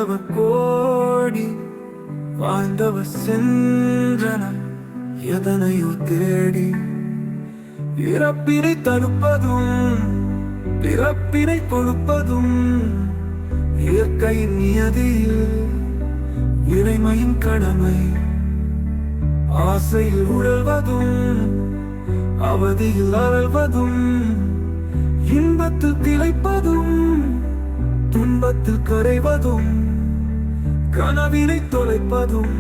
வாழ்ந்தவர் கோடி, வாழ்ந்தவர் சென்றனர் எதனையோ தேடி. இறப்பினை தடுப்பதும் பிறப்பினை கொடுப்பதும் இயற்கையின் நியதியில் இறைமையின் கடமை. ஆசையில் உழல்வதும் அவதியில் அழல்வதும் இன்பத்தில் திளைப்பதும் துன்பத்தில் கரைவதும் கனவினை தொலைப்பதும்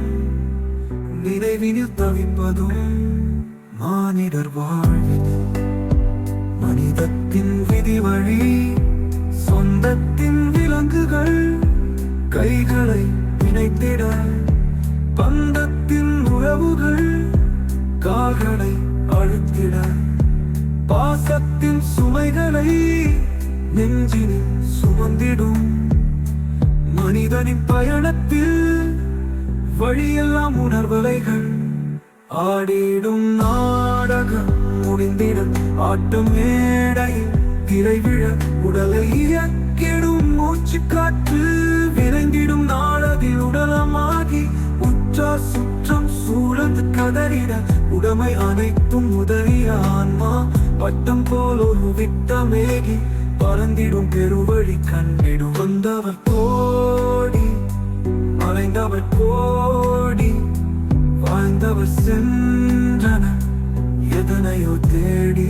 நினைவினில் தவிப்பதும் மானிடர் வாழ்வில் மனிதத்தின் விதி வழி. சொந்தத்தின் விலங்குகள் கைகளை பிணைத்திட, பந்தத்தின் உறவுகள் கால்களை அழுத்திட, பாசத்தின் சுமைகளை நெஞ்சினில் சுமந்திடும் மனிதனின் பயணத்தில் வழியெல்லாம் உணர்வலைகள். ஆடிடும் நாடகம் முடிந்திட, ஆட்டும் மேடையில் திரைவிழ, உடலை இயக்கிடும் மூச்சு காற்று விரைந்திடும் நாளதில் உடலமாகி, உற்றார் சுற்றம் சூழந்து கதறிட, உடமை அனைத்தும் உதறிய ஆன்மா பட்டம் போல் ஒரு விட்டமேகி பறந்திடும் பெருவழி கண்டிடும். வந்தவர் கோடி, மறைந்தவர் கோடி, வாழ்ந்தவர் சென்றனர் எதனையோ தேடி.